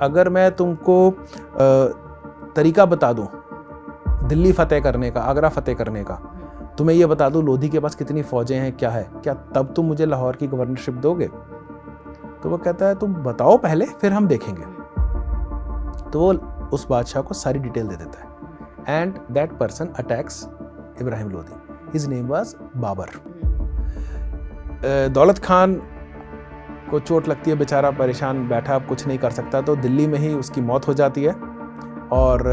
अगर मैं तुमको तरीका बता दूं दिल्ली फतेह करने का, आगरा फतेह करने का, तुम्हें ये बता दूं लोधी के पास कितनी फौजें हैं, क्या है, क्या तब तुम मुझे लाहौर की गवर्नरशिप दोगे? तो वो कहता है तुम बताओ पहले, फिर हम देखेंगे। तो वो उस बादशाह को सारी डिटेल दे देता है and that person attacks Ibrahim Lodhi. His name was Babur. Daulat Khan को चोट लगती है, बेचारा परेशान बैठा, अब कुछ नहीं कर सकता, तो दिल्ली में ही उसकी मौत हो जाती है और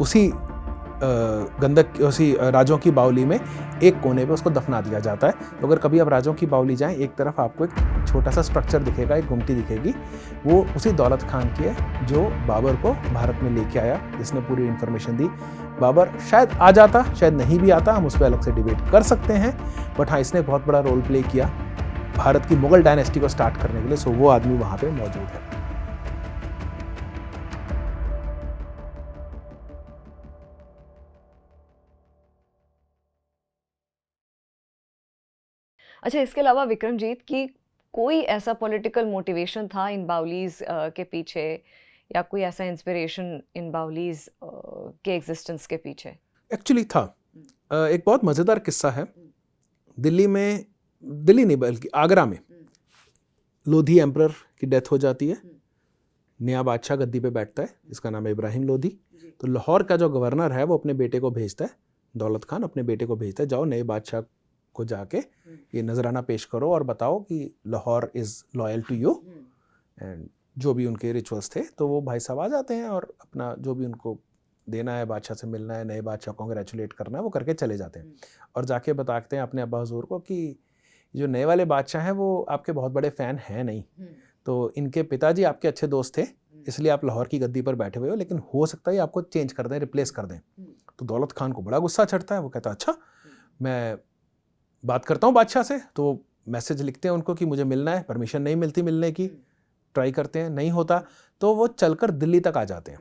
उसी उसी राजों की बावली में एक कोने पे उसको दफना दिया जाता है। तो अगर कभी आप राजों की बावली जाएं, एक तरफ आपको एक छोटा सा स्ट्रक्चर दिखेगा, एक गुमटी दिखेगी, वो उसी दौलत खान की है जो बाबर को भारत में लेके आया, जिसने पूरी इन्फॉर्मेशन दी। बाबर शायद आ जाता, शायद नहीं भी आता, हम उस पर अलग से डिबेट कर सकते हैं, बट हाँ, इसने बहुत बड़ा रोल प्ले किया भारत की मुगल डायनेस्टी को स्टार्ट करने के लिए। सो वो आदमी वहाँ पे मौजूद है। अच्छा, इसके अलावा विक्रमजीत की कोई ऐसा पॉलिटिकल मोटिवेशन था इन बाउलीज के पीछे, या कोई ऐसा इंस्पिरेशन इन बाउलीज के एग्जिस्टेंस के पीछे? एक्चुअली था। एक बहुत मज़ेदार किस्सा है। दिल्ली नहीं बल्कि आगरा में लोधी एम्परर की डेथ हो जाती है। नया बादशाह गद्दी पे बैठता है, इसका नाम है इब्राहिम लोधी। तो लाहौर का जो गवर्नर है वो अपने बेटे को भेजता है, दौलत खान अपने बेटे को भेजता है, जाओ नए बादशाह को जाके ये नजराना पेश करो और बताओ कि Lahore is loyal to you, and जो भी उनके रिचुअल्स थे। तो वो भाई साहब आ जाते हैं और अपना जो भी उनको देना है, बादशाह से मिलना है, नए बादशाह को कंग्रेचुलेट करना है, वो करके चले जाते हैं और जाके बताते हैं अपने अब्बा हुजूर को कि जो नए वाले बादशाह हैं वो आपके बहुत बड़े फ़ैन हैं नहीं, तो इनके पिताजी आपके अच्छे दोस्त थे, इसलिए आप लाहौर की गद्दी पर बैठे हुए हो, लेकिन हो सकता है आपको चेंज कर दें, रिप्लेस कर दें। तो दौलत खान को बड़ा गुस्सा चढ़ता है, वो कहता है अच्छा मैं बात करता हूँ बादशाह से। तो मैसेज लिखते हैं उनको कि मुझे मिलना है, परमिशन नहीं मिलती मिलने की, ट्राई करते हैं, नहीं होता, तो वो चलकर दिल्ली तक आ जाते हैं।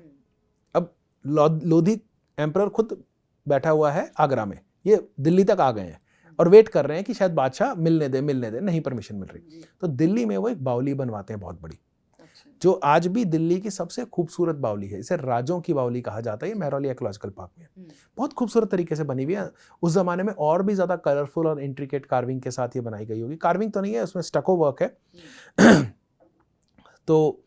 अब लोधी एम्परर खुद बैठा हुआ है आगरा में, ये दिल्ली तक आ गए हैं और वेट कर रहे हैं कि शायद बादशाह मिलने दे, नहीं परमिशन मिल रही। तो दिल्ली में वो एक बावली बनवाते हैं बहुत बड़ी, जो आज भी दिल्ली की सबसे खूबसूरत बावली है। इसे राजों की बावली कहा जाता है। ये मेहरौली इकोलॉजिकल पार्क में बहुत खूबसूरत तरीके से बनी हुई है। उस जमाने में और भी ज्यादा कलरफुल और इंट्रिकेट कार्विंग के साथ ये बनाई गई होगी। कार्विंग तो नहीं है, उसमें स्टको वर्क है। तो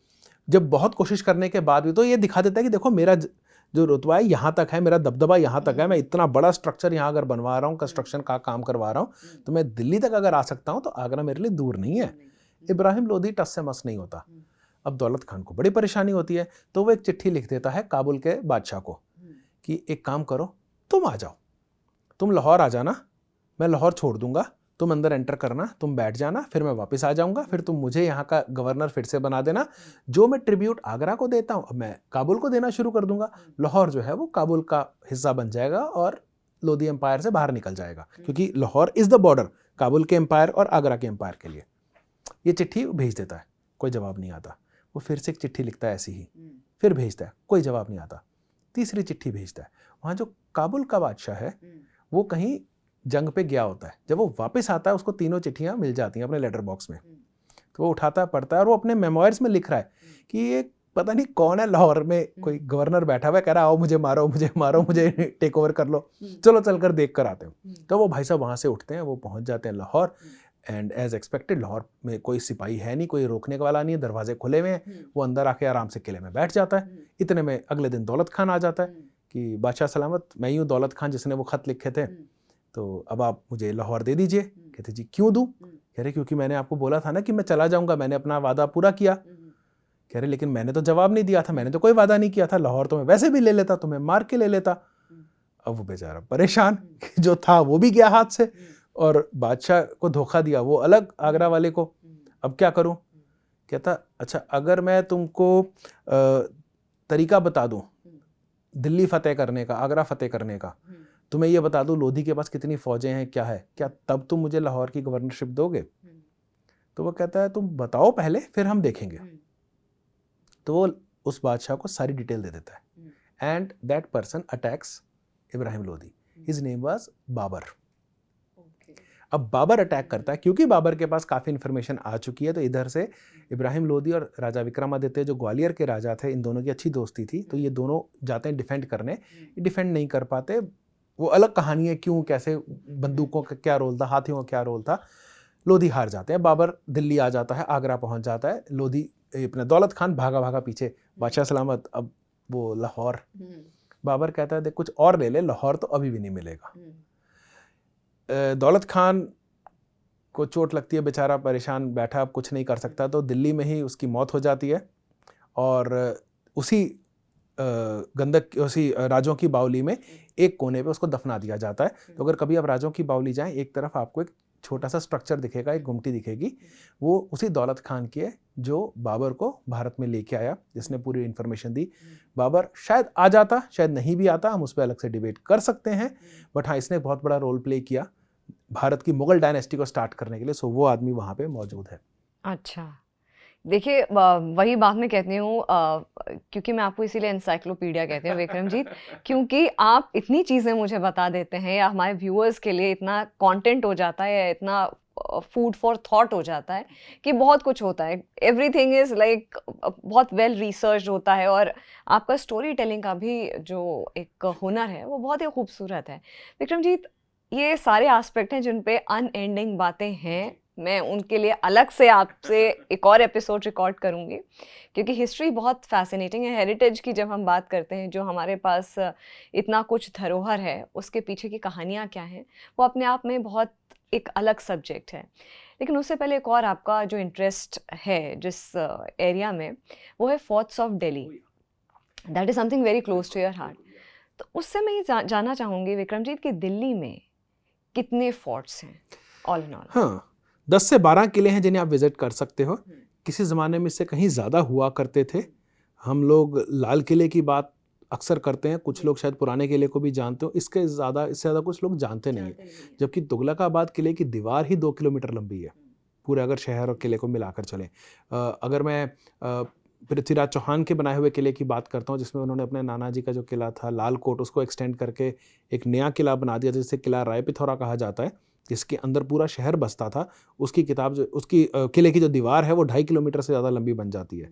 जब बहुत कोशिश करने के बाद भी तो ये दिखा देता है कि देखो मेरा जो रुतबा है यहाँ तक है, मेरा दबदबा यहाँ तक है, मैं इतना बड़ा स्ट्रक्चर यहाँ अगर बनवा रहा हूँ, कंस्ट्रक्शन का काम करवा रहा हूँ, तो मैं दिल्ली तक अगर आ सकता हूँ तो आगरा मेरे लिए दूर नहीं है। इब्राहिम लोधी टस से मस नहीं होता। अब दौलत खान को बड़ी परेशानी होती है, तो वो एक चिट्ठी लिख देता है काबुल के बादशाह को कि एक काम करो, तुम आ जाओ, तुम लाहौर आ जाना, मैं लाहौर छोड़ दूंगा, तुम अंदर एंटर करना, तुम बैठ जाना, फिर मैं वापस आ जाऊंगा, फिर तुम मुझे यहाँ का गवर्नर फिर से बना देना। जो मैं ट्रिब्यूट आगरा को देता हूँ अब मैं काबुल को देना शुरू कर दूंगा। लाहौर जो है वो काबुल का हिस्सा बन जाएगा और लोधी एम्पायर से बाहर निकल जाएगा, क्योंकि Lahore is the border Kabul के एम्पायर और आगरा के एम्पायर के लिए। ये चिट्ठी भेज देता है, कोई जवाब नहीं आता। वो फिर से एक चिट्ठी लिखता है ऐसी ही, फिर भेजता है, कोई जवाब नहीं आता। तीसरी चिट्ठी भेजता है। वहाँ जो काबुल का बादशाह है वो कहीं जंग पे गया होता है। जब वो वापस आता है उसको तीनों चिट्ठियां मिल जाती हैं अपने लेटर बॉक्स में। तो वो उठाता है, पढ़ता है और वो अपने मेमोइर्स में लिख रहा है कि ये पता नहीं कौन है, लाहौर में कोई गवर्नर बैठा हुआ है, कह रहा है आओ मुझे मारो, मुझे टेक ओवर कर लो, चलो चलकर देख कर आते हो। तो वो भाई साहब वहाँ से उठते हैं, वो पहुँच जाते हैं Lahore and as expected Lahore में कोई सिपाही है नहीं, कोई रोकने वाला नहीं है, दरवाजे खुले हुए हैं। वो अंदर आके आराम से किले में बैठ जाता है। इतने में अगले दिन दौलत खान आ जाता है कि बादशाह सलामत, मैं ही हूँ दौलत खान जिसने वो खत लिखे थे, तो अब आप मुझे लाहौर दे दीजिए। कहते जी क्यों दूं? कह रहे क्योंकि मैंने आपको बोला था ना कि मैं चला जाऊंगा, मैंने अपना वादा पूरा किया। कह रहे लेकिन मैंने तो जवाब नहीं दिया था, मैंने तो कोई वादा नहीं किया था, लाहौर तो मैं वैसे भी ले लेता, तुम्हें मार के ले लेता। अब वो बेचारा परेशान, जो था वो भी गया हाथ से और बादशाह को धोखा दिया वो अलग, आगरा वाले को। अब क्या करूं? कहता अच्छा अगर मैं तुमको तरीका बता दूं दिल्ली फतेह करने का, आगरा फतेह करने का, तुम्हें ये बता दूं लोधी के पास कितनी फौजें हैं, क्या है, क्या तब तुम मुझे लाहौर की गवर्नरशिप दोगे? तो वो कहता है तुम बताओ पहले, फिर हम देखेंगे। तो वो उस बादशाह को सारी डिटेल दे देता है and that person attacks Ibrahim Lodhi. His name was Babur. अब बाबर अटैक करता है, क्योंकि बाबर के पास काफ़ी इन्फॉर्मेशन आ चुकी है, तो इधर से इब्राहिम लोदी और राजा विक्रमादित्य जो ग्वालियर के राजा थे, इन दोनों की अच्छी दोस्ती थी, तो ये दोनों जाते हैं डिफेंड करने, डिफेंड नहीं कर पाते। वो अलग कहानी है क्यों, कैसे, बंदूकों का क्या रोल था, हाथियों का क्या रोल था। लोधी हार जाते हैं, बाबर दिल्ली आ जाता है, आगरा पहुंच जाता है, लोधी अपना दौलत खान भागा भागा पीछे, बादशाह सलामत, अब वो लाहौर। बाबर कहता है देख कुछ और ले ले, लाहौर तो अभी भी नहीं मिलेगा। दौलत खान को चोट लगती है, बेचारा परेशान बैठा, अब कुछ नहीं कर सकता, तो दिल्ली में ही उसकी मौत हो जाती है। और उसी राजों की बावली में एक कोने पे उसको दफना दिया जाता है। तो अगर कभी आप राजों की बावली जाएं, एक तरफ आपको एक छोटा सा स्ट्रक्चर दिखेगा, एक गुमटी दिखेगी, वो उसी दौलत खान की है जो बाबर को भारत में लेके आया, जिसने पूरी इन्फॉर्मेशन दी। बाबर शायद आ जाता, शायद नहीं भी आता, हम उस पर अलग से डिबेट कर सकते हैं, बट हाँ, इसने बहुत बड़ा रोल प्ले किया भारत की मुगल डायनेस्टी को स्टार्ट करने के लिए। सो वो आदमी वहाँ पे मौजूद है। अच्छा, देखिए वही बात मैं कहती हूँ, क्योंकि मैं आपको इसीलिए एनसाइक्लोपीडिया कहती हूँ विक्रमजीत, क्योंकि आप इतनी चीज़ें मुझे बता देते हैं, या हमारे व्यूअर्स के लिए इतना कंटेंट हो जाता है, या इतना फूड फॉर थॉट हो जाता है कि बहुत कुछ होता है। एवरीथिंग इज़ लाइक बहुत वेल रिसर्च होता है, और आपका स्टोरी टेलिंग का भी जो एक हुनर है वो बहुत ही खूबसूरत है। विक्रमजीत, ये सारे एस्पेक्ट हैं जिन पे अनएंडिंग बातें हैं, मैं उनके लिए अलग से आपसे एक और एपिसोड रिकॉर्ड करूंगी, क्योंकि हिस्ट्री बहुत फैसिनेटिंग है। हेरिटेज की जब हम बात करते हैं, जो हमारे पास इतना कुछ धरोहर है, उसके पीछे की कहानियाँ क्या हैं, वो अपने आप में बहुत एक अलग सब्जेक्ट है। लेकिन उससे पहले एक और आपका जो इंटरेस्ट है जिस एरिया में, वो है forts of Delhi. That is something very close to your heart. तो उससे मैं ये जानना चाहूँगी विक्रमजीत कि दिल्ली में कितने फोर्ट्स हैं ऑल इन ऑल? हाँ, 10 से 12 किले हैं जिन्हें आप विजिट कर सकते हो। किसी ज़माने में इससे कहीं ज़्यादा हुआ करते थे। हम लोग लाल किले की बात अक्सर करते हैं, कुछ लोग शायद पुराने किले को भी जानते हो, इससे ज़्यादा कुछ लोग जानते नहीं हैं। जबकि तुगलकाबाद किले की दीवार ही 2 किलोमीटर लंबी है, पूरे अगर शहर और किले को मिलाकर चलें। अगर मैं पृथ्वीराज चौहान के बनाए हुए किले की बात करता हूँ, जिसमें उन्होंने अपने नाना जी का जो किला था लाल कोट, उसको एक्सटेंड करके एक नया किला बना दिया, जिसे किला राय पिथौरा कहा जाता है, जिसके अंदर पूरा शहर बसता था। उसकी किले की जो दीवार है वो 2.5 किलोमीटर से ज़्यादा लंबी बन जाती है।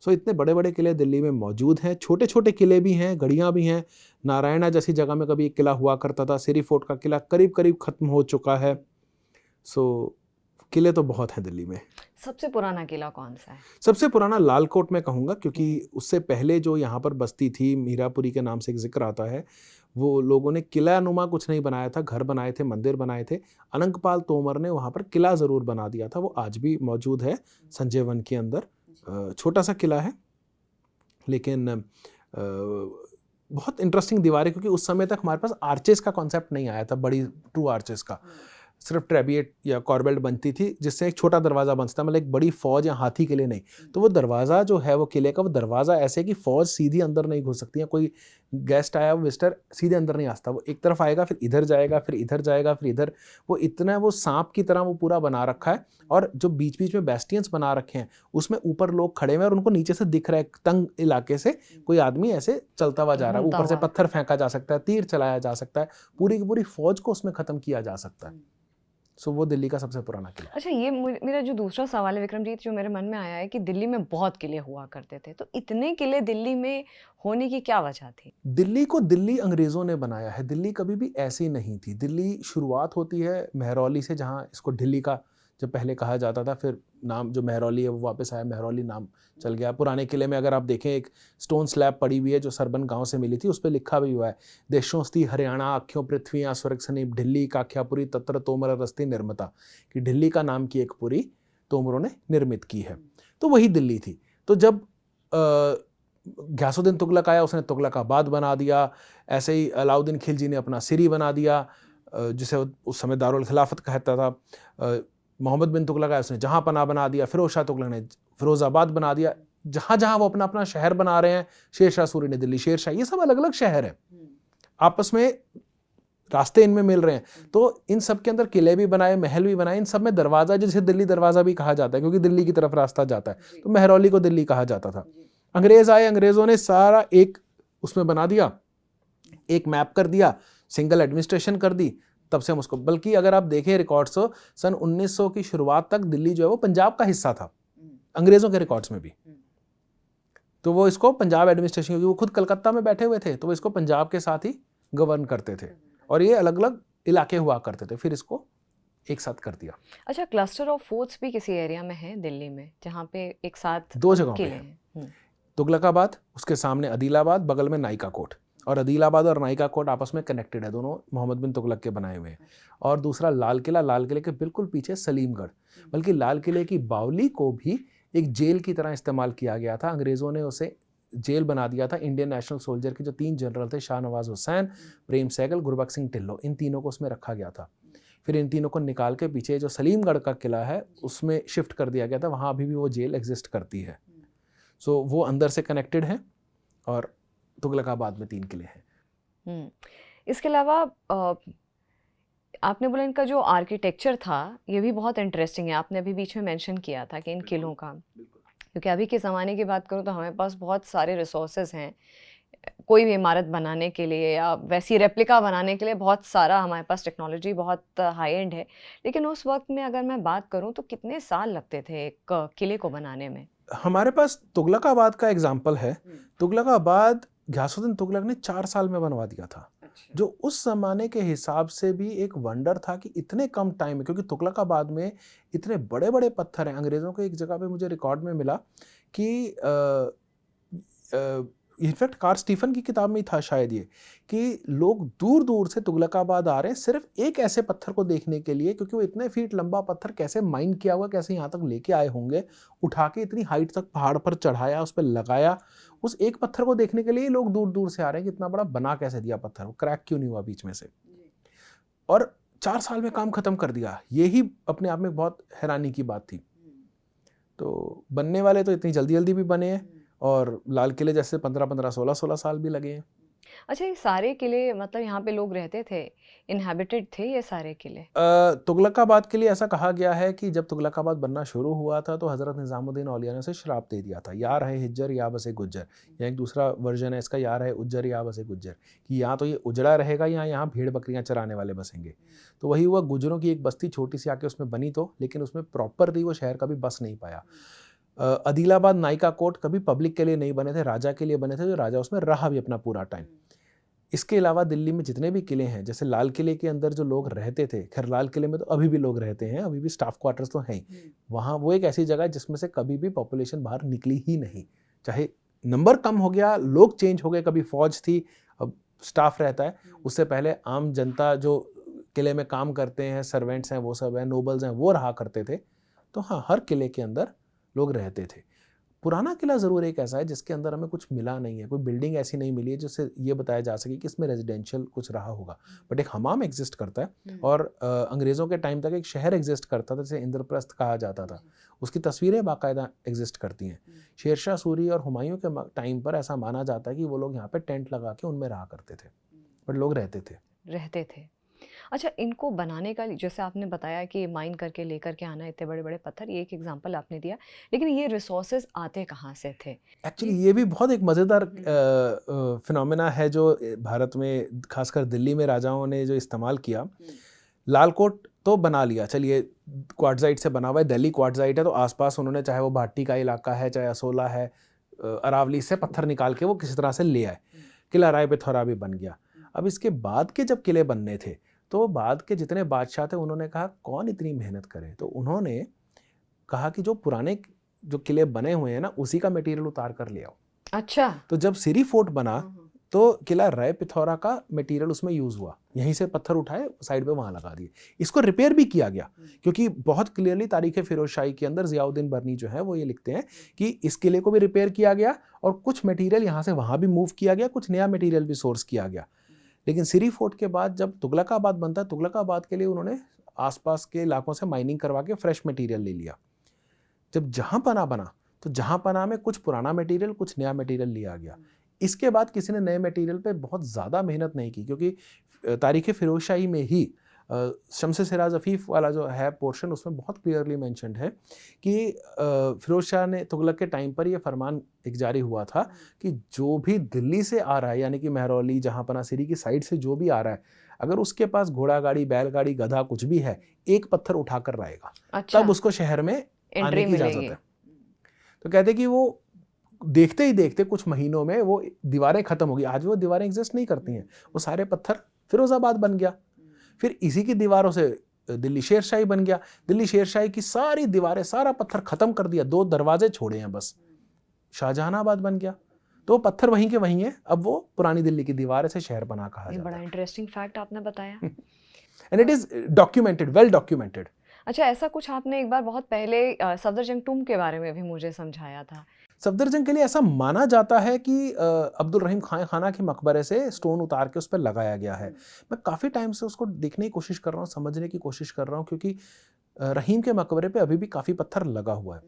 सो इतने बड़े बड़े किले दिल्ली में मौजूद हैं। छोटे छोटे किले भी हैं, गढ़ियाँ भी हैं। नारायणा जैसी जगह में कभी एक किला हुआ करता था। सिरी फोर्ट का किला करीब करीब ख़त्म हो चुका है। सो किले तो बहुत हैं दिल्ली में। सबसे पुराना किला कौन सा है? सबसे पुराना लाल कोट में कहूँगा, क्योंकि उससे पहले जो यहाँ पर बस्ती थी, मीरापुरी के नाम से एक जिक्र आता है, वो लोगों ने किला नुमा कुछ नहीं बनाया था, घर बनाए थे, मंदिर बनाए थे। अनंगपाल तोमर ने वहाँ पर किला ज़रूर बना दिया था, वो आज भी मौजूद है संजय वन के अंदर। छोटा सा किला है, लेकिन बहुत इंटरेस्टिंग दीवार है, क्योंकि उस समय तक हमारे पास आर्चेस का कॉन्सेप्ट नहीं आया था, बड़ी ट्रू आर्चेस का। सिर्फ ट्रेबिएट या कॉर्बेल्ट बनती थी, जिससे एक छोटा दरवाज़ा बनता, मतलब एक बड़ी फौज या हाथी के लिए नहीं। तो वो दरवाज़ा जो है वो किले का, वो दरवाज़ा ऐसे कि फौज सीधी अंदर नहीं घुस सकती है। कोई गेस्ट आया, विजिटर सीधे अंदर नहीं आता, वो एक तरफ आएगा, फिर इधर जाएगा, फिर इधर जाएगा, फिर इधर। वो इतना वो सांप की तरह वो पूरा बना रखा है। और जो बीच बीच में बेस्टियंस बना रखे हैं, उसमें ऊपर लोग खड़े हुए हैं और उनको नीचे से दिख रहा है, तंग इलाके से कोई आदमी ऐसे चलता हुआ जा रहा है। ऊपर से पत्थर फेंका जा सकता है, तीर चलाया जा सकता है, पूरी की पूरी फौज को उसमें ख़त्म किया जा सकता है। सो वो दिल्ली का सबसे पुराना किला। अच्छा, ये मेरा जो दूसरा सवाल है विक्रमजीत, जो मेरे मन में आया है कि दिल्ली में बहुत किले हुआ करते थे, तो इतने किले दिल्ली में होने की क्या वजह थी? दिल्ली को दिल्ली अंग्रेज़ों ने बनाया है। दिल्ली कभी भी ऐसी नहीं थी। दिल्ली शुरुआत होती है महरौली से, जहाँ इसको दिल्ली का जब पहले कहा जाता था, फिर नाम जो महरौली है वो वापस आया, महरौली नाम चल गया। पुराने किले में अगर आप देखें, एक स्टोन स्लैब पड़ी हुई है जो सरबन गांव से मिली थी, उस पर लिखा भी हुआ है, देशोस्ती हरियाणा अख्यों पृथ्वी स्वर्ग सनीप दिल्ली काख्यापुरी तत्र तोमर रस्ती निर्मिता, कि दिल्ली का नाम की एक पुरी तोमरों ने निर्मित की है। तो वही दिल्ली थी। तो जब घियासुद्दीन तुगलक आया, उसने तुगलकाबाद बना दिया। ऐसे ही अलाउद्दीन खिलजी ने अपना सिरी बना दिया, जिसे उस समय दारुल खिलाफत कहता था। मोहम्मद बिन तुगलक आया, उसने जहाँ पनाह बना दिया। फिरोज शाह तुगलक ने फिरोजाबाद बना दिया। जहाँ जहाँ वो अपना अपना शहर बना रहे हैं, शेर शाह सूरी ने दिल्ली, शेर शाह, ये सब अलग अलग शहर है, आपस में रास्ते इनमें मिल रहे हैं। तो इन सब के अंदर किले भी बनाए, महल भी बनाए। इन सब में दरवाज़ा, जिसे दिल्ली दरवाज़ा भी कहा जाता है, क्योंकि दिल्ली की तरफ रास्ता जाता है, तो महरौली को दिल्ली कहा जाता था। अंग्रेज़ आए, अंग्रेज़ों ने सारा एक उसमें बना दिया, एक मैप कर दिया, सिंगल एडमिनिस्ट्रेशन कर दी, तब से हम उसको, बल्कि अगर आप देखें रिकॉर्ड्स तो सन 1900 की शुरुआत तक दिल्ली जो है वो पंजाब का हिस्सा था अंग्रेजों के रिकॉर्ड्स में भी। तो वो इसको पंजाब एडमिनिस्ट्रेशन, क्योंकि वो खुद कलकत्ता में बैठे हुए थे तो वो इसको पंजाब के साथ ही गवर्न करते थे और ये अलग अलग इलाके हुआ करते थे, फिर इसको एक साथ कर दिया। अच्छा, क्लस्टर ऑफ फोर्ट्स भी किसी एरिया में है दिल्ली में जहाँ पे एक साथ 2 जगहों पे किले है, हैं? तुगलकाबाद, उसके सामने अदीलाबाद, बगल में नायिका कोट। और अदीलाबाद और नायिका कोट आपस में कनेक्टेड है, दोनों मोहम्मद बिन तुगलक के बनाए हुए हैं। और दूसरा लाल किला, लाल किले के बिल्कुल पीछे सलीमगढ़, बल्कि लाल किले की बावली को भी एक जेल की तरह इस्तेमाल किया गया था। अंग्रेज़ों ने उसे जेल बना दिया था। इंडियन नेशनल सोल्जर के जो 3 जनरल थे, शाहनवाज हुसैन, प्रेम सहगल, गुरबख्श सिंह ढिल्लों, इन तीनों को उसमें रखा गया था। फिर इन तीनों को निकाल के पीछे जो सलीमगढ़ का किला है उसमें शिफ्ट कर दिया गया था, वहाँ अभी भी वो जेल एग्जिस्ट करती है। सो वो अंदर से कनेक्टेड है और तुगलकाबाद में 3 किले हैं। इसके अलावा आपने बोला इनका जो आर्किटेक्चर था ये भी बहुत इंटरेस्टिंग है। आपने अभी बीच में मेंशन किया था कि इन किलों का, क्योंकि अभी के ज़माने की बात करूँ तो हमारे पास बहुत सारे रिसोर्सेज हैं कोई भी इमारत बनाने के लिए या वैसी रेप्लिका बनाने के लिए। बहुत सारा हमारे पास टेक्नोलॉजी बहुत हाई एंड है, लेकिन उस वक्त में अगर मैं बात करूँ तो कितने साल लगते थे एक किले को बनाने में? हमारे पास तुगलकाबाद का एग्जाम्पल है। तुगलकाबाद घियासुद्दीन तुगलक ने 4 साल में बनवा दिया था, जो उस जमाने के हिसाब से भी एक वंडर था कि इतने कम टाइम में, क्योंकि तुगलकाबाद में इतने बड़े बड़े पत्थर हैं। अंग्रेज़ों के एक जगह पे मुझे रिकॉर्ड में मिला कि इनफैक्ट कार्ल स्टीफन की किताब में ही था शायद ये, कि लोग दूर दूर से तुगलकाबाद आ रहे हैं सिर्फ एक ऐसे पत्थर को देखने के लिए, क्योंकि वो इतने फीट लंबा पत्थर कैसे माइन किया हुआ, कैसे यहाँ तक लेके आए होंगे, उठा के इतनी हाइट तक पहाड़ पर चढ़ाया, उस पर लगाया। उस एक पत्थर को देखने के लिए लोग दूर दूर से आ रहे हैं कि इतना बड़ा बना कैसे दिया पत्थर, वो क्रैक क्यों नहीं हुआ बीच में से। और 4 साल में काम खत्म कर दिया, यही अपने आप में बहुत हैरानी की बात थी। तो बनने वाले तो इतनी जल्दी जल्दी भी बने हैं, और लाल किले जैसे 15-15, 16-16 साल भी लगे हैं। अच्छा, ये सारे किले मतलब यहाँ पे लोग रहते थे, इनहैबिटेड थे ये सारे किले? तुगलकाबाद के लिए ऐसा कहा गया है कि जब तुगलकाबाद बनना शुरू हुआ था तो हज़रत निज़ामुद्दीन औलिया ने उसे श्राप दे दिया था, या रहे हिज्जर या बसे गुज्जर। या एक दूसरा वर्जन है इसका, या रहे उज्जर या बसे गुज्जर, कि या तो ये उजड़ा रहेगा या यहाँ भेड़ बकरियाँ चराने वाले बसेंगे। तो वही हुआ, गुजरों की एक बस्ती छोटी सी आके उसमें बनी तो, लेकिन उसमें प्रॉपरली वो शहर कभी बस नहीं पाया। अदीलाबाद, नायिका कोट कभी पब्लिक के लिए नहीं बने थे, राजा के लिए बने थे, जो राजा उसमें रहा भी अपना पूरा टाइम। इसके अलावा दिल्ली में जितने भी किले हैं, जैसे लाल किले के अंदर जो लोग रहते थे, खैर लाल किले में तो अभी भी लोग रहते हैं, अभी भी स्टाफ क्वार्टर्स तो हैं। वहाँ वो एक ऐसी जगह है जिसमें से कभी भी पॉपुलेशन बाहर निकली ही नहीं, चाहे नंबर कम हो गया, लोग चेंज हो गए, कभी फौज थी, अब स्टाफ रहता है। उससे पहले आम जनता जो किले में काम करते हैं, सर्वेंट्स हैं, वो सब हैं, नोबल्स हैं, वो रहा करते थे। तो हाँ, हर किले के अंदर लोग रहते थे। पुराना किला ज़रूर एक ऐसा है जिसके अंदर हमें कुछ मिला नहीं है, कोई बिल्डिंग ऐसी नहीं मिली है जिससे ये बताया जा सके कि इसमें रेजिडेंशियल कुछ रहा होगा। बट एक हमाम एग्जिस्ट करता है, और अंग्रेज़ों के टाइम तक एक शहर एग्जिस्ट करता था जिसे इंद्रप्रस्थ कहा जाता था। उसकी तस्वीरें बाकायदा एग्जिस्ट करती हैं। शेरशाह सूरी और हुमायूं के टाइम पर ऐसा माना जाता है कि वो लोग यहाँ पे टेंट लगा के उनमें रहा करते थे, बट लोग रहते थे। अच्छा, इनको बनाने का जैसे आपने बताया कि माइन करके लेकर के आना इतने बड़े बड़े पत्थर, ये एक एग्जांपल आपने दिया, लेकिन ये रिसोर्सेज आते कहाँ से थे? एक्चुअली ये भी बहुत एक मज़ेदार फिनोमेना है जो भारत में, खासकर दिल्ली में राजाओं ने जो इस्तेमाल किया। लाल कोट तो बना लिया, चलिए क्वार्टजाइट से बना हुआ है, दिल्ली क्वार्टजाइट है, तो आसपास उन्होंने, चाहे वो भाटी का इलाका है, चाहे असोला है, अरावली से पत्थर निकाल के वो किसी तरह से ले आए। किला राय पिथौरा भी बन गया। अब इसके बाद के जब किले बनने थे तो बाद के जितने बादशाह थे उन्होंने कहा कौन इतनी मेहनत करे, तो उन्होंने कहा कि जो पुराने जो किले बने हुए हैं ना, उसी का मटेरियल उतार कर ले आओ। अच्छा, तो जब सिरी फोर्ट बना तो किला राय पिथौरा का मटेरियल उसमें यूज़ हुआ, यहीं से पत्थर उठाए साइड पे वहाँ लगा दिए। इसको रिपेयर भी किया गया, क्योंकि बहुत क्लियरली तारीख़ फिरोज शाही के अंदर ज़ियाउद्दीन बर्नी जो है वो ये लिखते हैं कि इस किले को भी रिपेयर किया गया और कुछ मटेरियल यहाँ से वहाँ भी मूव किया गया, कुछ नया मटेरियल भी सोर्स किया गया। लेकिन सिरी फोर्ट के बाद जब तुगलकाबाद बनता है, तुगलकाबाद के लिए उन्होंने आसपास के इलाकों से माइनिंग करवा के फ्रेश मटेरियल ले लिया। जब जहाँपना बना तो जहाँपना में कुछ पुराना मटेरियल, कुछ नया मटेरियल लिया गया। इसके बाद किसी ने नए मटेरियल पे बहुत ज़्यादा मेहनत नहीं की, क्योंकि तारीख़ फिरोज शाही में ही शम्स सिराज अफीफ वाला जो है पोर्शन, उसमें बहुत क्लियरली मेंशन्ड है कि फिरोज शाह ने तुगलक के टाइम पर यह फरमान एक जारी हुआ था कि जो भी दिल्ली से आ रहा है, यानी कि महरौली, जहाँपना, सिरी की साइड से जो भी आ रहा है, अगर उसके पास घोड़ा गाड़ी, बैलगाड़ी, गधा कुछ भी है, एक पत्थर उठाकर लाएगा, अच्छा, तब उसको शहर में आने एंट्री की इजाजत मिलेगी। है। तो कहते कि वो देखते ही देखते कुछ महीनों में वो दीवारें खत्म हो गई। आज वो दीवारें एग्जिस्ट नहीं करती हैं, वो सारे पत्थर, फिरोजाबाद बन गया। फिर इसी की दीवारों से दिल्ली शेरशाही बन गया। दिल्ली शेरशाही की सारी दीवारें, सारा पत्थर खत्म कर दिया, 2 दरवाजे छोड़े हैं बस, शाहजहानाबाद बन गया। तो वो पत्थर वहीं के वहीं है, अब वो पुरानी दिल्ली की दीवार से शहर बना कहा ये जाता बड़ा है। इंटरेस्टिंग फैक्ट आपने बताया। And it is documented, well documented. अच्छा, ऐसा कुछ आपने एक बार बहुत पहले सफदरजंग टूम के बारे में भी मुझे समझाया था। सफदरजंग के लिए ऐसा माना जाता है कि अब्दुल रहीम खान खाना के मकबरे से स्टोन उतार के उस पर लगाया गया है। मैं काफ़ी टाइम से उसको देखने की कोशिश कर रहा हूँ, समझने की कोशिश कर रहा हूँ, क्योंकि रहीम के मकबरे पे अभी भी काफ़ी पत्थर लगा हुआ है।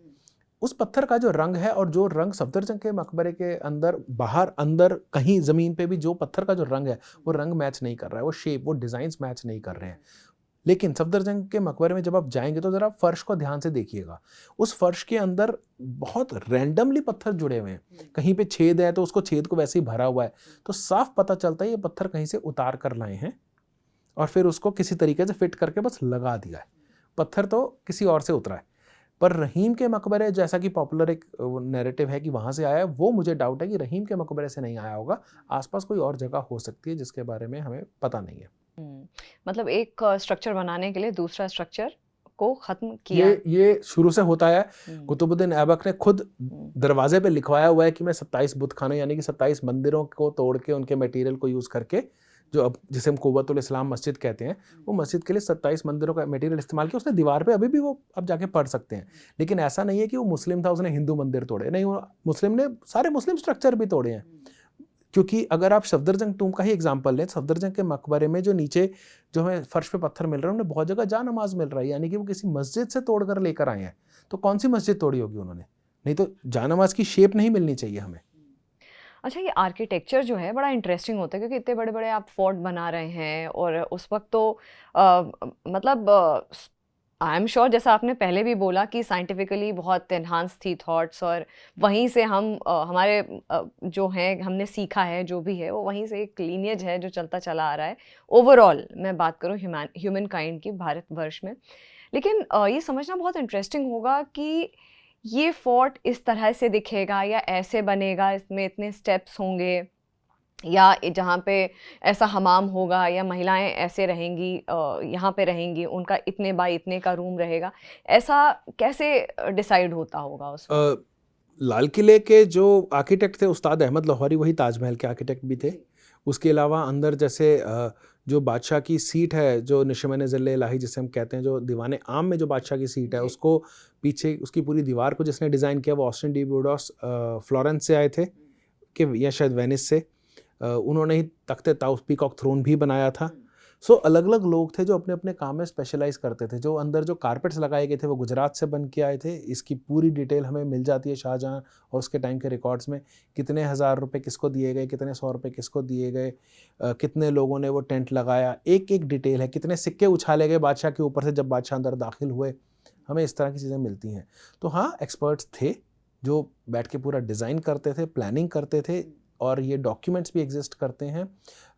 उस पत्थर का जो रंग है और जो रंग सफदरजंग के मकबरे के अंदर, बाहर, अंदर कहीं ज़मीन पे भी जो पत्थर का जो रंग है, वो रंग मैच नहीं कर रहा है, वो शेप, वो डिज़ाइंस मैच नहीं कर रहे हैं। लेकिन सफदरजंग के मकबरे में जब आप जाएंगे तो ज़रा फर्श को ध्यान से देखिएगा। उस फर्श के अंदर बहुत रैंडमली पत्थर जुड़े हुए हैं। कहीं पे छेद है तो उसको छेद को वैसे ही भरा हुआ है, तो साफ पता चलता है ये पत्थर कहीं से उतार कर लाए हैं और फिर उसको किसी तरीके से फिट करके बस लगा दिया है। पत्थर तो किसी और से उतरा है। पर रहीम के मकबरे, जैसा कि पॉपुलर एक नैरेटिव है कि वहाँ से आया है, वो मुझे डाउट है कि रहीम के मकबरे से नहीं आया होगा। आसपास कोई और जगह हो सकती है जिसके बारे में हमें पता नहीं है। मतलब एक स्ट्रक्चर बनाने के लिए दूसरा स्ट्रक्चर को खत्म किया। ये शुरू से होता है। हम्म, कुतुबुद्दीन ऐबक ने खुद दरवाजे पे लिखवाया हुआ है कि मैं 27 बुत खाने यानी कि 27 मंदिरों को तोड़ के उनके मटेरियल को यूज़ करके, जो अब जिसे हम कुव्वतुल इस्लाम मस्जिद कहते हैं, वो मस्जिद के लिए 27 मंदिरों का मटेरियल इस्तेमाल किया। उसने दीवार पे अभी भी वो आप जाके पढ़ सकते हैं। लेकिन ऐसा नहीं है कि वो मुस्लिम था, उसने हिंदू मंदिर तोड़े, नहीं, वो मुस्लिम ने सारे मुस्लिम स्ट्रक्चर भी तोड़े हैं। क्योंकि अगर आप सफदरजंग टूम का ही एग्जांपल लें, सफदरजंग के मकबरे में जो नीचे जो हमें फर्श पे पत्थर मिल रहे हैं, उन्हें बहुत जगह जा नमाज मिल रहा है, यानी कि वो किसी मस्जिद से तोड़कर लेकर आए हैं। तो कौन सी मस्जिद तोड़ी होगी उन्होंने? नहीं तो जा नमाज की शेप नहीं मिलनी चाहिए हमें। अच्छा, ये आर्किटेक्चर जो है बड़ा इंटरेस्टिंग होता है, क्योंकि इतने बड़े बड़े आप फोर्ट बना रहे हैं और उस वक्त तो मतलब आई एम श्योर, जैसा आपने पहले भी बोला कि साइंटिफिकली बहुत एनहांस थी थॉट्स, और वहीं से हम हमारे जो हैं, हमने सीखा है जो भी है, वो वहीं से एक लीनियज है जो चलता चला आ रहा है। ओवरऑल मैं बात करूँ ह्यूमन काइंड की भारतवर्ष में। लेकिन ये समझना बहुत इंटरेस्टिंग होगा कि ये फोर्ट इस तरह से दिखेगा या ऐसे बनेगा, इसमें इतने स्टेप्स होंगे, या जहाँ पे ऐसा हमाम होगा, या महिलाएं ऐसे रहेंगी, यहाँ पे रहेंगी, उनका इतने बाय इतने का रूम रहेगा। ऐसा कैसे डिसाइड होता होगा उस वक्त? लाल किले के जो आर्किटेक्ट थे उस्ताद अहमद लाहौरी, वही ताजमहल के आर्किटेक्ट भी थे। उसके अलावा अंदर जैसे जो बादशाह की सीट है, जो निशमन ज़िले इलाही जिसे हम कहते हैं, जो दीवान आम में जो बादशाह की सीट है, उसको पीछे उसकी पूरी दीवार को जिसने डिज़ाइन किया वो ऑस्टिन डी ब्यूडोस फ्लोरेंस से आए थे, कि या शायद वेनिस से। उन्होंने ही तख्ते ताउस पीकॉक थ्रोन भी बनाया था। सो अलग अलग लोग थे जो अपने अपने काम में स्पेशलाइज करते थे। जो अंदर जो कारपेट्स लगाए गए थे वो गुजरात से बन के आए थे। इसकी पूरी डिटेल हमें मिल जाती है शाहजहां और उसके टाइम के रिकॉर्ड्स में। कितने हज़ार रुपए किसको दिए गए, कितने 100 रुपए किसको दिए गए, कितने लोगों ने वो टेंट लगाया, एक एक डिटेल है। कितने सिक्के उछाले गए बादशाह के ऊपर से जब बादशाह अंदर दाखिल हुए, हमें इस तरह की चीज़ें मिलती हैं। तो हाँ, एक्सपर्ट्स थे जो बैठ के पूरा डिज़ाइन करते थे, प्लानिंग करते थे, और ये डॉक्यूमेंट्स भी एग्जिस्ट करते हैं।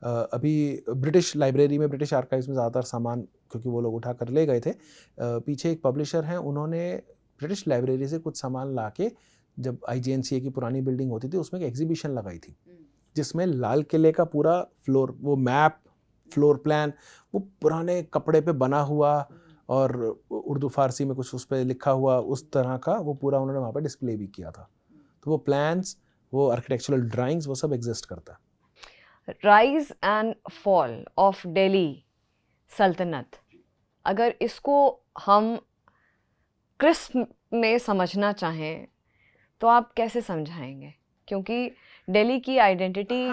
अभी ब्रिटिश लाइब्रेरी में, ब्रिटिश आर्काइव्स में ज़्यादातर सामान, क्योंकि वो लोग उठा कर ले गए थे, पीछे एक पब्लिशर हैं, उन्होंने ब्रिटिश लाइब्रेरी से कुछ सामान ला के, जब IGNCA की पुरानी बिल्डिंग होती थी उसमें एक एग्जीबिशन लगाई थी, जिसमें लाल किले का पूरा फ्लोर, वो मैप, फ्लोर प्लान, वो पुराने कपड़े पे बना हुआ और उर्दू फारसी में कुछ उस पर लिखा हुआ, उस तरह का वो पूरा उन्होंने वहाँ पर डिस्प्ले भी किया था। तो वो प्लान्स, वो आर्किटेक्चरल ड्राइंग्स, वो सब एग्जिस्ट करता है। Rise and fall of Delhi सल्तनत, अगर इसको हम क्रिस्प में समझना चाहें तो आप कैसे समझाएंगे? क्योंकि दिल्ली की आइडेंटिटी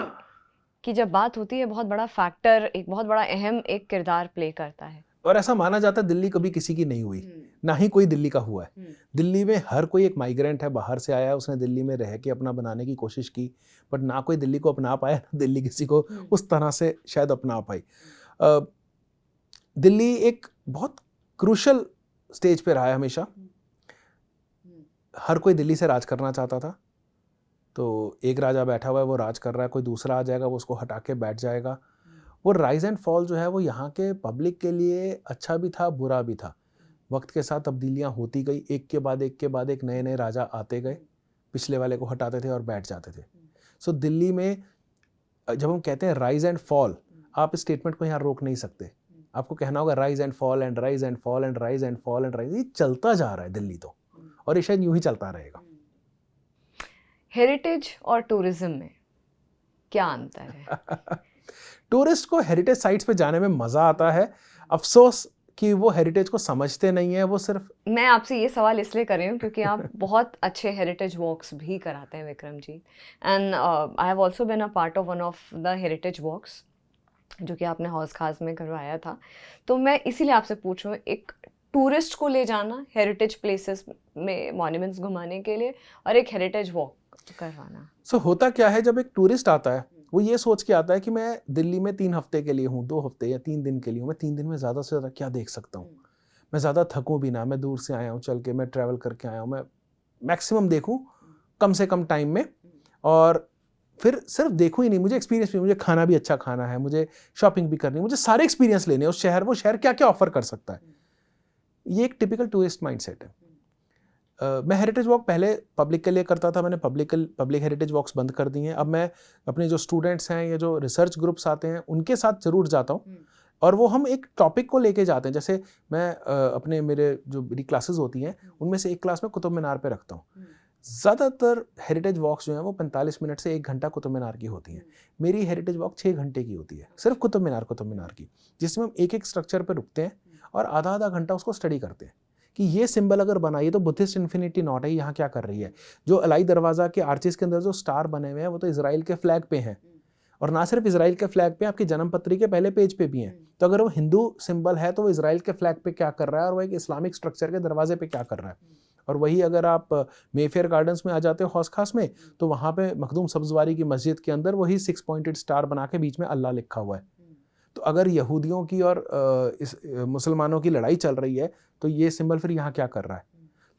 की जब बात होती है, बहुत बड़ा फैक्टर, एक बहुत बड़ा अहम एक किरदार प्ले करता है। और ऐसा माना जाता है दिल्ली कभी किसी की नहीं हुई, ना ही कोई दिल्ली का हुआ है। दिल्ली में हर कोई एक माइग्रेंट है, बाहर से आया, उसने दिल्ली में रह के अपना बनाने की कोशिश की, बट ना कोई दिल्ली को अपना पाया, ना दिल्ली किसी को उस तरह से शायद अपना पाई। दिल्ली एक बहुत क्रूशल स्टेज पे रहा है हमेशा। हर कोई दिल्ली से राज करना चाहता था, तो एक राजा बैठा हुआ है, वो राज कर रहा है, कोई दूसरा आ जाएगा, वो उसको हटा के बैठ जाएगा। वो राइज एंड फॉल जो है वो यहाँ के पब्लिक के लिए अच्छा भी था, बुरा भी था। वक्त के साथ तब्दीलियाँ होती गई, एक के बाद एक नए नए राजा आते गए, पिछले वाले को हटाते थे और बैठ जाते थे। सो दिल्ली में जब हम कहते हैं राइज एंड फॉल, आप इस स्टेटमेंट को यहाँ रोक नहीं सकते। आपको कहना होगा rise and fall and rise and fall and rise and fall and rise, ये चलता जा रहा है दिल्ली तो, और ये शायद यूं ही चलता रहेगा। हेरिटेज और टूरिज्म में क्या अंतर है? टूरिस्ट को हेरिटेज साइट्स पे जाने में मजा आता है, अफसोस कि वो हेरिटेज को समझते नहीं है। वो सिर्फ, मैं आपसे ये सवाल इसलिए कर रही हूँ क्योंकि आप बहुत अच्छे हेरिटेज वॉक्स भी कराते हैं Vikram ji, and I have also been a part of one of the heritage walks जो कि आपने हौज खास में करवाया था। तो मैं इसीलिए आपसे पूछ रही हूँ, एक टूरिस्ट को ले जाना हेरिटेज प्लेसेस में मॉन्यूमेंट्स घुमाने के लिए और एक हेरिटेज वॉक करवाना, सो होता क्या है, जब एक टूरिस्ट आता है वो ये सोच के आता है कि मैं दिल्ली में 3 हफ्ते के लिए हूँ, 2 हफ्ते या 3 दिन के लिए हूँ, मैं 3 दिन में ज़्यादा से ज़्यादा क्या देख सकता हूँ, मैं ज़्यादा थकूँ भी ना, मैं दूर से आया हूँ चल के, मैं ट्रैवल करके आया हूँ, मैं मैक्सिमम देखूँ कम से कम टाइम में, और फिर सिर्फ देखूँ ही नहीं, मुझे एक्सपीरियंस भी, मुझे खाना भी अच्छा खाना है, मुझे शॉपिंग भी करनी है, मुझे सारे एक्सपीरियंस लेने हैं उस शहर, वो शहर क्या क्या ऑफर कर सकता है। ये एक टिपिकल टूरिस्ट माइंडसेट है। मैं हेरिटेज वॉक पहले पब्लिक के लिए करता था, मैंने पब्लिक हेरिटेज वॉक्स बंद कर दी हैं। अब मैं अपने जो स्टूडेंट्स हैं या जो रिसर्च ग्रुप्स आते हैं उनके साथ ज़रूर जाता हूँ, और वो हम एक टॉपिक को लेके जाते हैं। जैसे मैं अपने मेरे जो मेरी क्लासेस होती हैं उनमें से एक क्लास में कुतुब मीनार पे रखता हूँ। ज़्यादातर हेरिटेज वॉक्स जो हैं वो 45 मिनट से 1 घंटा कुतुब मीनार की होती हैं। मेरी हेरिटेज वॉक 6 घंटे की होती है, सिर्फ कुतुब मीनार की, जिसमें हम एक एक स्ट्रक्चर पर रुकते हैं और आधा आधा घंटा उसको स्टडी करते हैं कि ये सिंबल अगर बनाइए तो बुद्धिस्ट इन्फिनिटी नॉट है, यहाँ क्या कर रही है। जो अलाई दरवाज़ा के आर्चेस के अंदर जो स्टार बने हुए हैं वो तो इजराइल के फ्लैग पे हैं, और ना सिर्फ इजराइल के फ्लैग पे, आपकी जन्म पत्री के पहले पेज पे भी हैं। तो अगर वो हिंदू सिंबल है तो वो इजराइल के फ्लैग पे क्या कर रहा है, और वो एक इस्लामिक स्ट्रक्चर के दरवाजे पे क्या कर रहा है। और वही अगर आप मेफेयर गार्डन्स में आ जाते हो हौस खास में, तो वहाँ पे मखदूम सब्जवारी की मस्जिद के अंदर वही 6 पॉइंटेड स्टार बना के बीच में अल्लाह लिखा हुआ है। तो अगर यहूदियों की और इस मुसलमानों की लड़ाई चल रही है तो ये सिंबल फिर यहाँ क्या कर रहा है।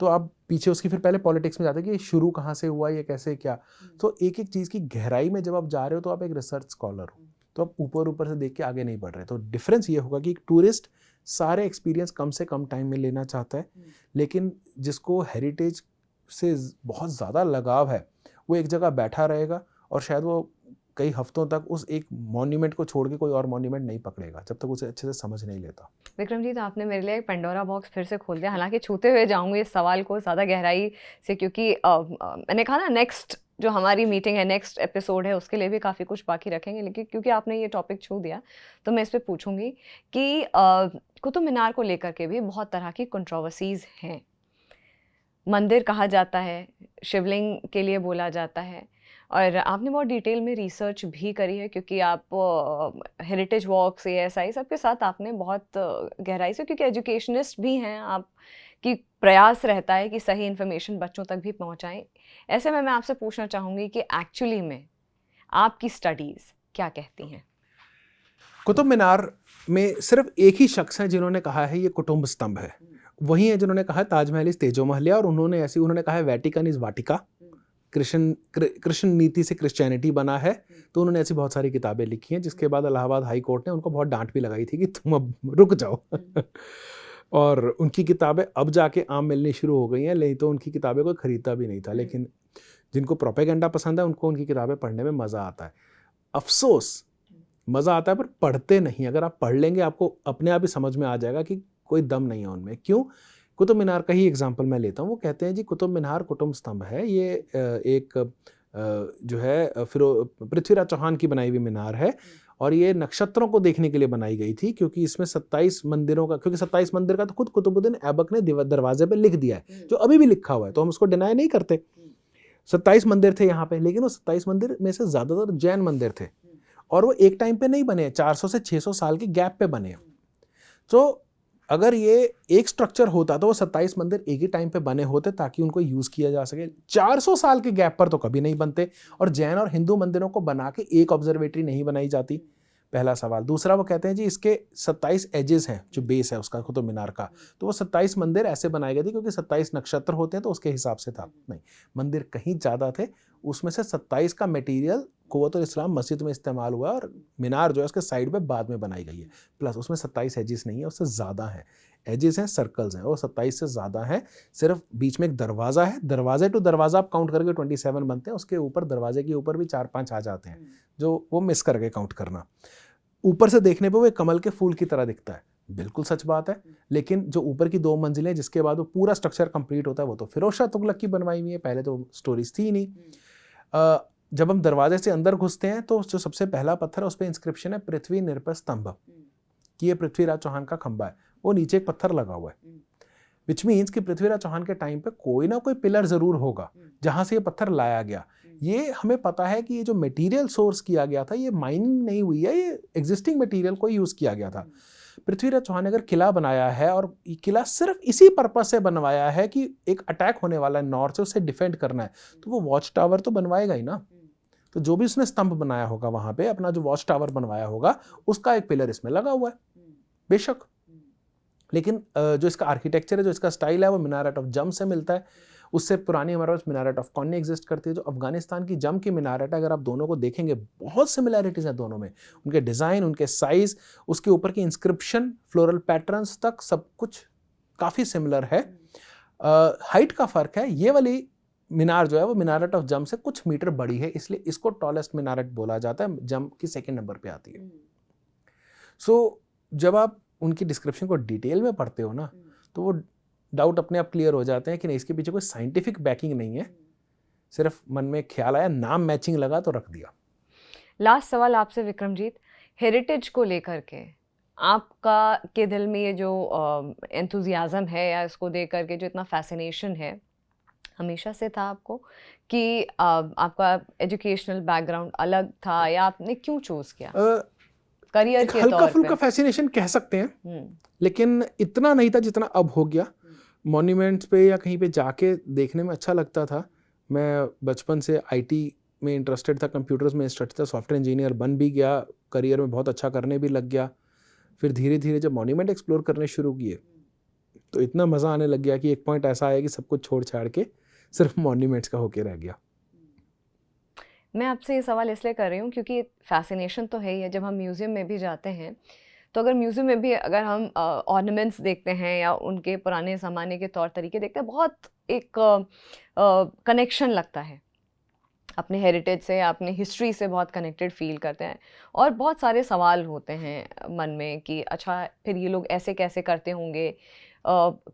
तो आप पीछे उसकी फिर पहले पॉलिटिक्स में जाते हैं कि ये शुरू कहाँ से हुआ, ये कैसे क्या। तो एक एक चीज़ की गहराई में जब आप जा रहे हो तो आप एक रिसर्च स्कॉलर हो, तो आप ऊपर ऊपर से देख के आगे नहीं बढ़ रहे। तो डिफरेंस ये होगा कि एक टूरिस्ट सारे एक्सपीरियंस कम से कम टाइम में लेना चाहता है, लेकिन जिसको हेरिटेज से बहुत ज़्यादा लगाव है वो एक जगह बैठा रहेगा और शायद वो कई हफ्तों तक उस एक मॉन्यूमेंट को छोड़ के कोई और मॉन्यूमेंट नहीं पकड़ेगा जब तक उसे अच्छे से समझ नहीं लेता। विक्रम जी, तो आपने मेरे लिए एक पेंडोरा बॉक्स फिर से खोल दिया। हालांकि छूते हुए जाऊंगी इस सवाल को ज़्यादा गहराई से, क्योंकि मैंने कहा ना नेक्स्ट जो हमारी मीटिंग है, नेक्स्ट एपिसोड है, उसके लिए भी काफ़ी कुछ बाकी रखेंगे, लेकिन क्योंकि आपने ये टॉपिक छू दिया तो मैं इस पर पूछूंगी कि कुतुब मीनार को लेकर के भी बहुत तरह की कंट्रोवर्सीज़ हैं। मंदिर कहा जाता है, शिवलिंग के लिए बोला जाता है, और आपने बहुत डिटेल में रिसर्च भी करी है क्योंकि आप हेरिटेज वॉक्स, ASI सबके साथ आपने बहुत गहराई से, क्योंकि एजुकेशनिस्ट भी हैं आप, कि प्रयास रहता है कि सही इन्फॉर्मेशन बच्चों तक भी पहुंचाएं। ऐसे में मैं आपसे पूछना चाहूँगी कि एक्चुअली में आपकी स्टडीज़ क्या कहती हैं? कुतुब मीनार में सिर्फ एक ही शख्स है जिन्होंने कहा है ये कुटुंब स्तंभ है, वही है जिन्होंने कहा है ताजमहल इस तेजो महलिया, और उन्होंने कहा है वेटिकन इज वाटिका, कृष्ण नीति से क्रिश्चियनिटी बना है। तो उन्होंने ऐसी बहुत सारी किताबें लिखी हैं, जिसके बाद इलाहाबाद हाई कोर्ट ने उनको बहुत डांट भी लगाई थी कि तुम अब रुक जाओ और उनकी किताबें अब जाके आम मिलनी शुरू हो गई हैं, नहीं तो उनकी किताबें कोई खरीदता भी नहीं था। लेकिन जिनको प्रोपेगेंडा पसंद है उनको उनकी किताबें पढ़ने में मज़ा आता है। अफसोस मज़ा आता है पर पढ़ते नहीं। अगर आप पढ़ लेंगे आपको अपने आप ही समझ में आ जाएगा कि कोई दम नहीं है उनमें। क्यों? कुतुब मीनार का ही एग्जांपल मैं लेता हूँ। वो कहते हैं जी कुतुब मीनार कुटुंब स्तंभ है, ये एक जो है फिर पृथ्वीराज चौहान की बनाई हुई मीनार है, और ये नक्षत्रों को देखने के लिए बनाई गई थी, क्योंकि इसमें 27 मंदिरों का, क्योंकि 27 मंदिर का तो खुद कुतुबुद्दीन ऐबक ने दरवाजे पे लिख दिया है, जो अभी भी लिखा हुआ है, तो हम उसको डिनाई नहीं करते। 27 मंदिर थे यहाँ पे, लेकिन वो 27 मंदिर में से ज़्यादातर जैन मंदिर थे, और वो एक टाइम पे नहीं बने, 400 से 600 साल के गैप पे बने। तो अगर ये एक स्ट्रक्चर होता तो वो 27 मंदिर एक ही टाइम पे बने होते ताकि उनको यूज़ किया जा सके। 400 साल के गैप पर तो कभी नहीं बनते, और जैन और हिंदू मंदिरों को बना के एक ऑब्जर्वेटरी नहीं बनाई जाती। पहला सवाल। दूसरा, वो कहते हैं जी इसके 27 एजेस हैं, जो बेस है उसका कुतुब मीनार का, तो वो 27 मंदिर ऐसे बनाए गए थे क्योंकि 27 नक्षत्र होते हैं तो उसके हिसाब से था। नहीं, मंदिर कहीं ज़्यादा थे, उसमें से 27 का मटेरियल कुव्वतुल इस्लाम मस्जिद में इस्तेमाल हुआ है और मीनार जो है उसके साइड पे बाद में बनाई गई है। प्लस उसमें 27 एजिस नहीं है, उससे ज़्यादा है। एजिस हैं, सर्कल्स हैं, और 27 से ज़्यादा है। सिर्फ बीच में एक दरवाज़ा है, दरवाजे टू दरवाज़ा आप काउंट करके 27 बनते हैं। उसके ऊपर दरवाजे के ऊपर भी 4-5 आ जाते हैं, जो वो मिस करके काउंट करना। ऊपर से देखने पे वो एक कमल के फूल की तरह दिखता है, बिल्कुल सच बात है। लेकिन जो ऊपर की 2 मंजिलें जिसके बाद वो पूरा स्ट्रक्चर कंप्लीट होता है, वो तो फिरोज शाह तुगलक की बनवाई हुई है, पहले तो स्टोरीज थी ही नहीं। जब हम दरवाजे से अंदर घुसते हैं तो जो सबसे पहला पत्थर है उस पर इंस्क्रिप्शन है पृथ्वी निर्भर स्तंभ, कि ये पृथ्वीराज चौहान का खंबा है। वो नीचे एक पत्थर लगा हुआ है, विच मीन्स कि पृथ्वीराज चौहान के टाइम पे कोई ना कोई पिलर जरूर होगा जहां से ये पत्थर लाया गया। ये हमें पता है कि ये जो मटेरियल सोर्स किया गया था ये माइनिंग नहीं हुई है, ये एग्जिस्टिंग मटेरियल को यूज किया गया था। पृथ्वीराज चौहान ने अगर किला बनाया है और ये किला सिर्फ इसी पर्पज से बनवाया है कि एक अटैक होने वाला है नॉर्थ से, उससे डिफेंड करना है, तो वो वॉच टावर तो बनवाएगा ही ना। तो जो भी उसने स्तंभ बनाया होगा वहां पे, अपना जो वॉच टावर बनवाया होगा, उसका एक पिलर इसमें लगा हुआ है बेशक। लेकिन जो इसका आर्किटेक्चर है, जो इसका स्टाइल है, वो मीनारेट ऑफ जम से मिलता है। उससे पुरानी हमारे पास मीनारेट ऑफ कौन एग्जिस्ट करती है, जो अफगानिस्तान की जम की मीनारेट है। अगर आप दोनों को देखेंगे बहुत सिमिलैरिटीज हैं दोनों में, उनके डिज़ाइन, उनके साइज, उसके ऊपर की इंस्क्रिप्शन, फ्लोरल पैटर्न्स तक सब कुछ काफ़ी सिमिलर है। हाइट का फ़र्क है, ये वाली मीनार जो है वो मीनारेट ऑफ जम से कुछ मीटर बड़ी है, इसलिए इसको टॉलेस्ट मीनारेट बोला जाता है, जम की 2nd नंबर पे आती है। सो जब आप उनकी डिस्क्रिप्शन को डिटेल में पढ़ते हो ना, तो वो डाउट अपने आप क्लियर हो जाते हैं कि नहीं, इसके पीछे कोई साइंटिफिक बैकिंग नहीं है, सिर्फ मन में ख्याल आया, नाम मैचिंग लगा तो रख दिया। लास्ट सवाल आपसे विक्रमजीत, हेरिटेज को लेकर के आपका के दिल में ये जो एंथुजियाज्म है या इसको देख करके जो इतना फैसिनेशन है, हमेशा से था आपको कि आपका एजुकेशनल बैकग्राउंड अलग था, या आपने क्यों चूज किया करियर के हल्का तौर पे? फुल्का फैसिनेशन कह सकते हैं, लेकिन इतना नहीं था जितना अब हो गया। मॉन्यूमेंट्स पे या कहीं पे जाके देखने में अच्छा लगता था। मैं बचपन से आईटी में इंटरेस्टेड था, कंप्यूटर्स में इंटरेस्टेड था, सॉफ्टवेयर इंजीनियर बन भी गया, करियर में बहुत अच्छा करने भी लग गया। फिर धीरे धीरे जब मॉन्यूमेंट एक्सप्लोर करने शुरू किए तो इतना मज़ा आने लग गया कि एक पॉइंट ऐसा आया कि सब कुछ छोड़ छाड़ के सिर्फ मॉन्यूमेंट्स का होके रह गया। मैं आपसे ये सवाल इसलिए कर रही हूँ क्योंकि फैसिनेशन तो है ही है। जब हम म्यूज़ियम में भी जाते हैं तो अगर म्यूज़ियम में भी अगर हम ऑर्नामेंट्स देखते हैं या उनके पुराने ज़माने के तौर तरीके देखते हैं, बहुत एक कनेक्शन लगता है अपने हेरिटेज से या अपने हिस्ट्री से, बहुत कनेक्टेड फील करते हैं। और बहुत सारे सवाल होते हैं मन में कि अच्छा फिर ये लोग ऐसे कैसे करते होंगे,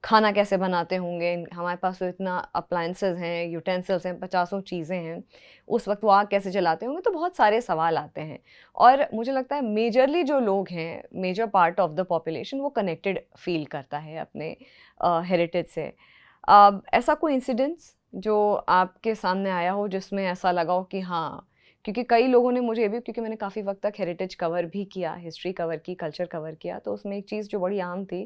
खाना कैसे बनाते होंगे, हमारे पास तो इतना अप्लायंसेस हैं, यूटेंसिल्स हैं, 50 चीज़ें हैं, उस वक्त वो आग कैसे जलाते होंगे। तो बहुत सारे सवाल आते हैं और मुझे लगता है मेजरली जो लोग हैं, major part of the population, वो कनेक्टेड फील करता है अपने हेरिटेज से। ऐसा कोई इंसिडेंट्स जो आपके सामने आया हो जिसमें ऐसा लगा हो कि हाँ, क्योंकि कई लोगों ने मुझे भी, क्योंकि मैंने काफ़ी वक्त तक हेरिटेज कवर भी किया, हिस्ट्री कवर की, कल्चर कवर किया, तो उसमें एक चीज़ जो बड़ी आम थी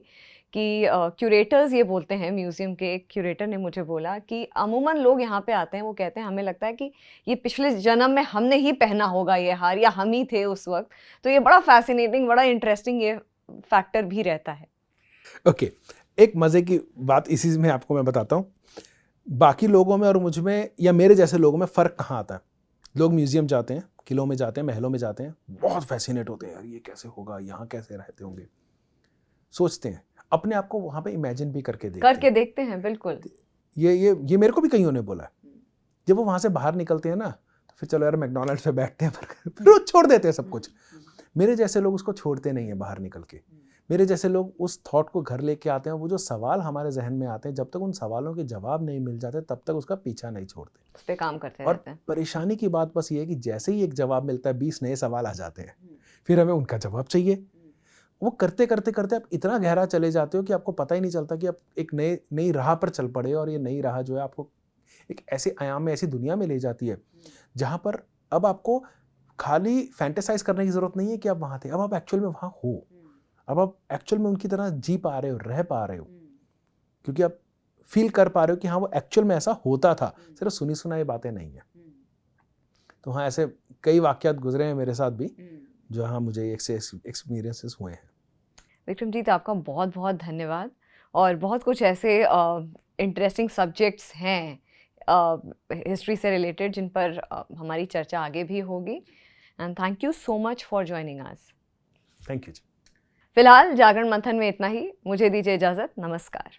कि क्यूरेटर्स ये बोलते हैं, म्यूज़ियम के एक क्यूरेटर ने मुझे बोला कि अमूमन लोग यहाँ पे आते हैं, वो कहते हैं हमें लगता है कि ये पिछले जन्म में हमने ही पहना होगा ये हार, या हम ही थे उस वक्त। तो ये बड़ा फैसिनेटिंग, बड़ा इंटरेस्टिंग ये फैक्टर भी रहता है। ओके, एक मज़े की बात इसी में आपको मैं बताता हूँ। बाकी लोगों में और मुझ में या मेरे जैसे लोगों में फ़र्क कहाँ आता है। लोग म्यूज़ियम जाते हैं, किलों में जाते हैं, महलों में जाते हैं, बहुत फैसिनेट होते हैं, यार ये कैसे होगा, यहाँ कैसे रहते होंगे, सोचते हैं, अपने आप को वहाँ पे इमेजिन भी करके देखते हैं। बिल्कुल, ये मेरे को भी कईयों ने बोला है। जब वो वहाँ से बाहर निकलते हैं ना, तो फिर चलो यार मैकडॉनल्ड्स पे बैठते हैं, फिर वो छोड़ देते हैं सब कुछ। मेरे जैसे लोग उसको छोड़ते नहीं है बाहर निकल के। मेरे जैसे लोग उस थॉट को घर लेके आते हैं। वो जो सवाल हमारे जहन में आते हैं, जब तक उन सवालों के जवाब नहीं मिल जाते तब तक उसका पीछा नहीं छोड़ते, उस पे काम करते और रहते हैं। परेशानी की बात बस ये है कि जैसे ही एक जवाब मिलता है 20 नए सवाल आ जाते हैं, फिर हमें उनका जवाब चाहिए। वो करते करते करते आप इतना गहरा चले जाते हो कि आपको पता ही नहीं चलता कि आप एक नई राह पर चल पड़े। और ये नई राह जो है आपको एक ऐसे आयाम में, ऐसी दुनिया में ले जाती है जहाँ पर अब आपको खाली फैंटेसाइज करने की जरूरत नहीं है कि आप वहाँ थे, अब आप एक्चुअल में वहाँ हो। अब आप एक्चुअल में उनकी तरह जी पा रहे हो, रह पा रहे हो, क्योंकि आप फील कर पा रहे हो कि हाँ वो एक्चुअल में ऐसा होता था, सिर्फ सुनी सुनाई बातें नहीं है। तो हाँ, ऐसे कई वाक़यात गुजरे हैं मेरे साथ भी, जो हाँ मुझे एक्सपीरियंसेस हुए हैं। विक्रमजीत, आपका बहुत बहुत धन्यवाद। और बहुत कुछ ऐसे इंटरेस्टिंग सब्जेक्ट्स हैं हिस्ट्री से रिलेटेड जिन पर हमारी चर्चा आगे भी होगी। And thank you so much for joining us. Thank you जी। फिलहाल जागरण मंथन में इतना ही, मुझे दीजिए इजाज़त, नमस्कार।